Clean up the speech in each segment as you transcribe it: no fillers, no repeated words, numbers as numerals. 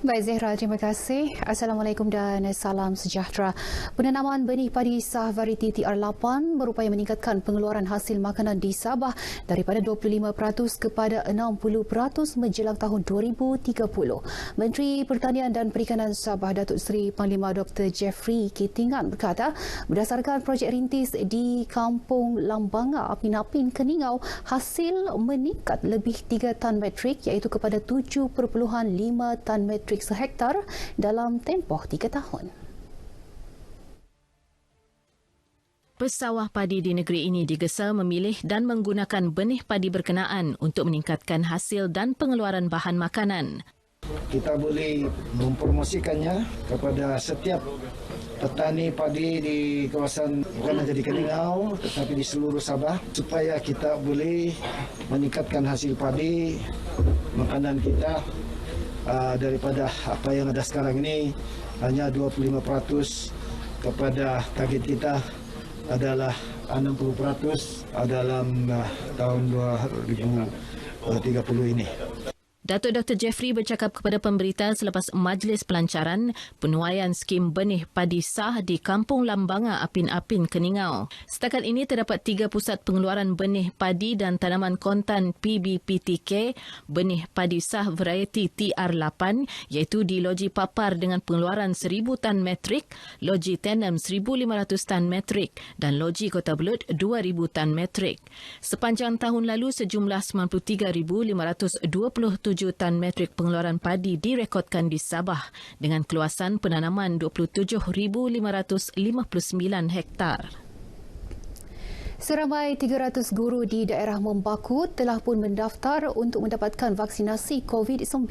Baik Zehra, terima kasih. Assalamualaikum dan salam sejahtera. Penanaman benih padi sah variti TR8 berupaya meningkatkan pengeluaran hasil makanan di Sabah daripada 25% kepada 60% menjelang tahun 2030. Menteri Pertanian dan Perikanan Sabah Datuk Seri Panglima Dr. Jeffrey Ketingan berkata, berdasarkan projek rintis di Kampung Lambanga, Apin-Apin, Keningau, hasil meningkat lebih 3 tan metrik iaitu kepada 7.5 tan metrik sehektar dalam tempoh 3 tahun. Pesawah padi di negeri ini digesa memilih dan menggunakan benih padi berkenaan untuk meningkatkan hasil dan pengeluaran bahan makanan. Kita boleh mempromosikannya kepada setiap petani padi di kawasan bukan saja di Keningau tetapi di seluruh Sabah supaya kita boleh meningkatkan hasil padi makanan kita. Daripada apa yang ada sekarang ini hanya 25% kepada target kita adalah 60% dalam tahun 2030 ini. Datuk Dr. Jeffrey bercakap kepada pemberita selepas majlis pelancaran penuaian skim benih padi sah di Kampung Lambanga, Apin-Apin, Keningau. Setakat ini terdapat 3 pusat pengeluaran benih padi dan tanaman kontan PBPTK benih padi sah varieti TR8 iaitu di Loji Papar dengan pengeluaran 1,000 tan metrik, Loji Tenem 1,500 tan metrik dan Loji Kota Belud 2,000 tan metrik. Sepanjang tahun lalu sejumlah 93,527 tan metrik pengeluaran padi direkodkan di Sabah dengan keluasan penanaman 27,559 hektar. Seramai 300 guru di daerah Membakut telah pun mendaftar untuk mendapatkan vaksinasi COVID-19.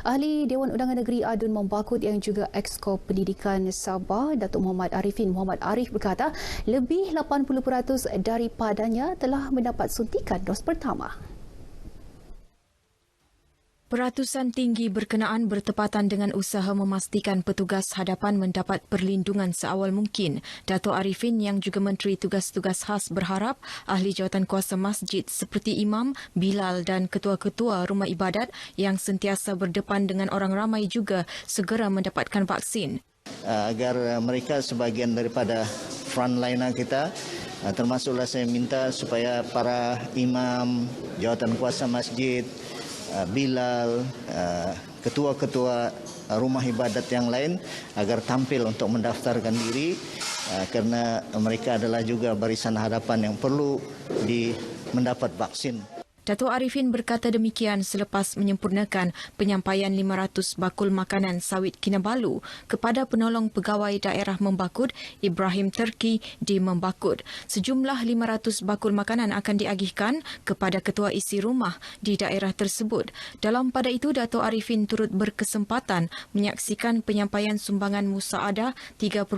Ahli Dewan Undangan Negeri Adun Membakut yang juga Exco Pendidikan Sabah, Datuk Muhammad Arifin Muhammad Arif berkata, lebih 80% daripadanya telah mendapat suntikan dos pertama. Peratusan tinggi berkenaan bertepatan dengan usaha memastikan petugas hadapan mendapat perlindungan seawal mungkin. Dato' Arifin yang juga Menteri Tugas-Tugas Khas berharap ahli jawatan kuasa masjid seperti imam, bilal dan ketua-ketua rumah ibadat yang sentiasa berdepan dengan orang ramai juga segera mendapatkan vaksin. Agar mereka sebahagian daripada frontliner kita, termasuklah saya minta supaya para imam, jawatan kuasa masjid, bilal, ketua-ketua rumah ibadat yang lain agar tampil untuk mendaftarkan diri kerana mereka adalah juga barisan hadapan yang perlu mendapat vaksin. Dato' Arifin berkata demikian selepas menyempurnakan penyampaian 500 bakul makanan sawit Kinabalu kepada penolong pegawai daerah Membakut, Ibrahim Turki di Membakut. Sejumlah 500 bakul makanan akan diagihkan kepada ketua isi rumah di daerah tersebut. Dalam pada itu, Dato' Arifin turut berkesempatan menyaksikan penyampaian sumbangan Musaadah 3.0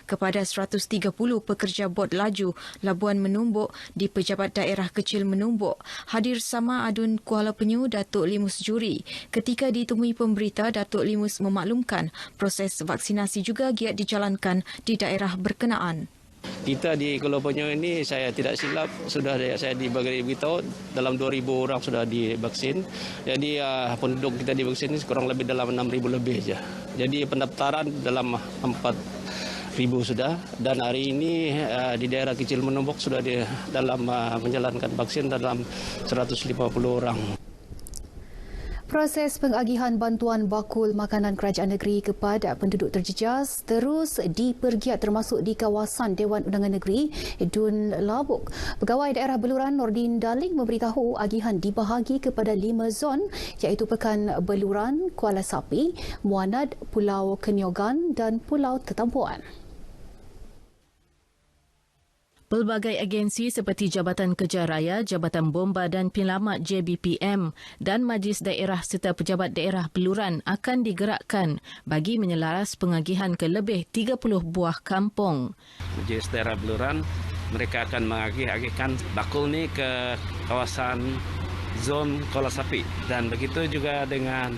kepada 130 pekerja bot laju Labuan Menumbuk di Pejabat Daerah Kecil Menumbuk. Hadir sama Adun Kuala Penyu Datuk Limus Juri. Ketika ditemui pemberita, Datuk Limus memaklumkan proses vaksinasi juga giat dijalankan di daerah berkenaan. Kita di Kuala Penyu ini, saya tidak silap, sudah saya dibagi beritahu dalam 2,000 orang sudah divaksin. Jadi penduduk kita divaksin ini kurang lebih dalam 6,000 lebih saja. Jadi pendaftaran dalam 4,000 sudah, dan hari ini di daerah Kecil Menumbuk sudah dalam menjalankan vaksin dalam 150 orang. Proses pengagihan bantuan bakul makanan kerajaan negeri kepada penduduk terjejas terus dipergiat termasuk di kawasan Dewan Undangan Negeri Dun Labuk. Pegawai daerah Beluran Nordin Daling memberitahu agihan dibahagi kepada 5 zon iaitu Pekan Beluran, Kuala Sapi, Muanad, Pulau Kenyogan dan Pulau Tetampuan. Pelbagai agensi seperti Jabatan Kerja Raya, Jabatan Bomba dan Penyelamat JBPM dan Majlis Daerah serta Pejabat Daerah Beluran akan digerakkan bagi menyelaras pengagihan ke lebih 30 buah kampung. Majlis Daerah Beluran, mereka akan mengagihkan bakul ni ke kawasan zon Kuala Sapi, dan begitu juga dengan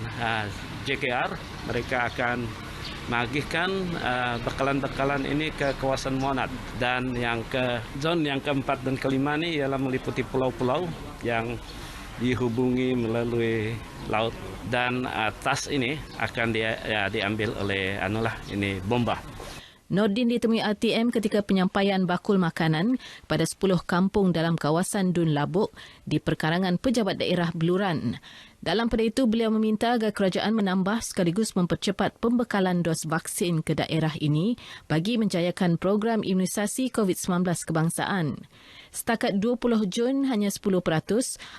JKR, mereka akan mengagihkan bekalan-bekalan ini ke kawasan Muanad, dan yang ke zon yang keempat dan kelima ini ialah meliputi pulau-pulau yang dihubungi melalui laut dan tas ini akan diambil oleh bomba. Nordin ditemui RTM ketika penyampaian bakul makanan pada 10 kampung dalam kawasan Dun Labuk di perkarangan pejabat daerah Beluran. Dalam pada itu, beliau meminta agar kerajaan menambah sekaligus mempercepat pembekalan dos vaksin ke daerah ini bagi menjayakan program imunisasi COVID-19 kebangsaan. Setakat 20 Jun, hanya 10%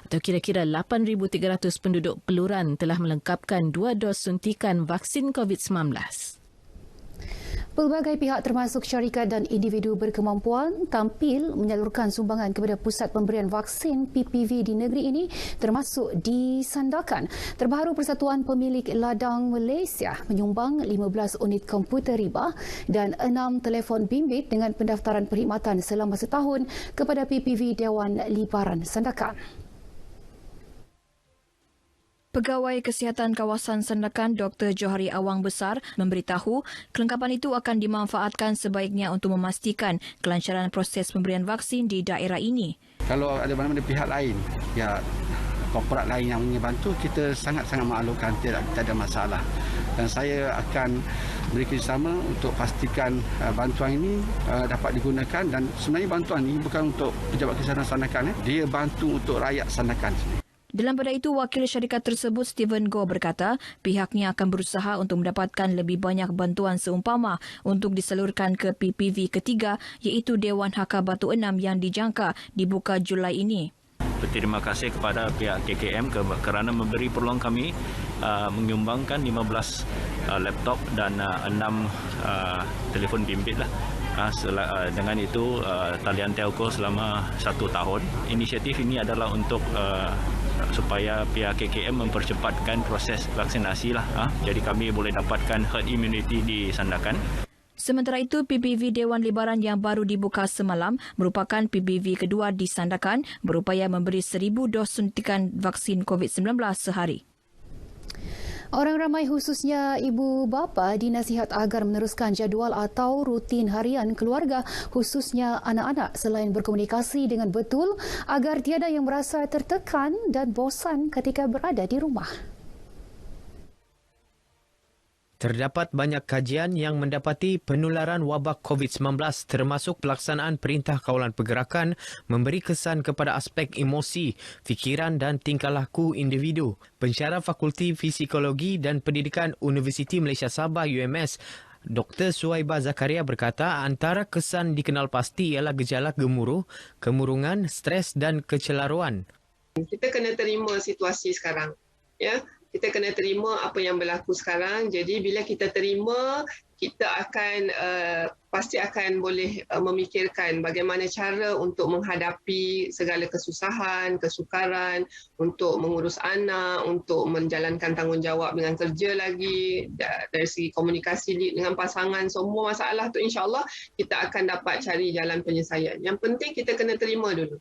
atau kira-kira 8,300 penduduk Beluran telah melengkapkan 2 dos suntikan vaksin COVID-19. Pelbagai pihak termasuk syarikat dan individu berkemampuan tampil menyalurkan sumbangan kepada pusat pemberian vaksin PPV di negeri ini termasuk di Sandakan. Terbaru Persatuan Pemilik Ladang Malaysia menyumbang 15 unit komputer riba dan 6 telefon bimbit dengan pendaftaran perkhidmatan selama setahun kepada PPV Dewan Libaran Sandakan. Pegawai Kesihatan Kawasan Sandakan Dr. Johari Awang Besar memberitahu kelengkapan itu akan dimanfaatkan sebaiknya untuk memastikan kelancaran proses pemberian vaksin di daerah ini. Kalau ada mana-mana pihak lain, korporat lain yang ingin bantu, kita sangat-sangat maklumkan, tidak ada masalah. Dan saya akan beri kerjasama untuk pastikan bantuan ini dapat digunakan, dan sebenarnya bantuan ini bukan untuk Pejabat Kesihatan Sandakan, dia bantu untuk rakyat Sandakan sendiri. Dalam pada itu, wakil syarikat tersebut Stephen Goh berkata pihaknya akan berusaha untuk mendapatkan lebih banyak bantuan seumpama untuk disalurkan ke PPV ketiga iaitu Dewan Hakar Batu Enam yang dijangka dibuka Julai ini. Berterima kasih kepada pihak KKM kerana memberi peluang kami menyumbangkan 15 laptop dan 6 telefon bimbit lah. Dengan itu talian telco selama 1 tahun. Inisiatif ini adalah untuk supaya pihak KKM mempercepatkan proses vaksinasi lah. Jadi kami boleh dapatkan herd immunity di Sandakan. Sementara itu, PPV Dewan Libaran yang baru dibuka semalam merupakan PPV kedua di Sandakan berupaya memberi 1,000 dos suntikan vaksin COVID-19 sehari. Orang ramai khususnya ibu bapa dinasihat agar meneruskan jadual atau rutin harian keluarga khususnya anak-anak selain berkomunikasi dengan betul agar tiada yang merasa tertekan dan bosan ketika berada di rumah. Terdapat banyak kajian yang mendapati penularan wabak COVID-19 termasuk pelaksanaan Perintah Kawalan Pergerakan memberi kesan kepada aspek emosi, fikiran dan tingkah laku individu. Pensyarah Fakulti Psikologi dan Pendidikan Universiti Malaysia Sabah UMS, Dr. Suhaibah Zakaria berkata antara kesan dikenal pasti ialah gejala gemuruh, kemurungan, stres dan kecelaruan. Kita kena terima situasi sekarang. Ya. Kita kena terima apa yang berlaku sekarang. Jadi bila kita terima, kita akan pasti akan boleh memikirkan bagaimana cara untuk menghadapi segala kesusahan, kesukaran, untuk mengurus anak, untuk menjalankan tanggungjawab dengan kerja lagi, dari segi komunikasi dengan pasangan, semua masalah tu insya-Allah kita akan dapat cari jalan penyelesaian. Yang penting kita kena terima dulu.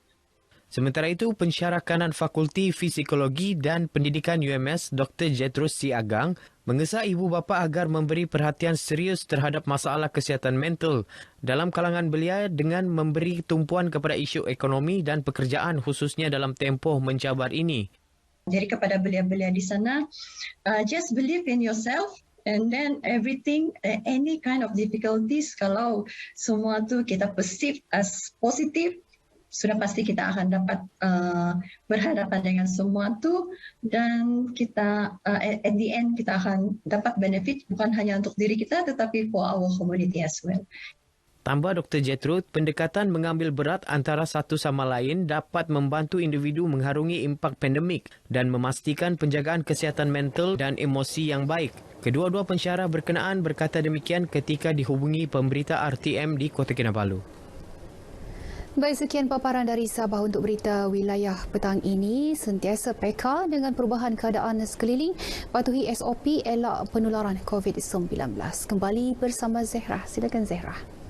Sementara itu, Pensyarah Kanan Fakulti Psikologi dan Pendidikan UMS Dr. Jetrus C. Agang mengesah ibu bapa agar memberi perhatian serius terhadap masalah kesihatan mental dalam kalangan belia dengan memberi tumpuan kepada isu ekonomi dan pekerjaan khususnya dalam tempoh mencabar ini. Jadi kepada belia-belia di sana, just believe in yourself. And then everything, any kind of difficulties, kalau semua tu kita perceive as positive, sudah pasti kita akan dapat berhadapan dengan semua itu dan kita at the end kita akan dapat benefit bukan hanya untuk diri kita tetapi for our community as well. Tambah Dr. Jetrut, pendekatan mengambil berat antara satu sama lain dapat membantu individu mengharungi impak pandemik dan memastikan penjagaan kesihatan mental dan emosi yang baik. Kedua-dua pensyarah berkenaan berkata demikian ketika dihubungi pemberita RTM di Kota Kinabalu. Baik, sekian paparan dari Sabah untuk berita wilayah petang ini. Sentiasa peka dengan perubahan keadaan sekeliling. Patuhi SOP elak penularan COVID-19. Kembali bersama Zehra. Silakan Zehra.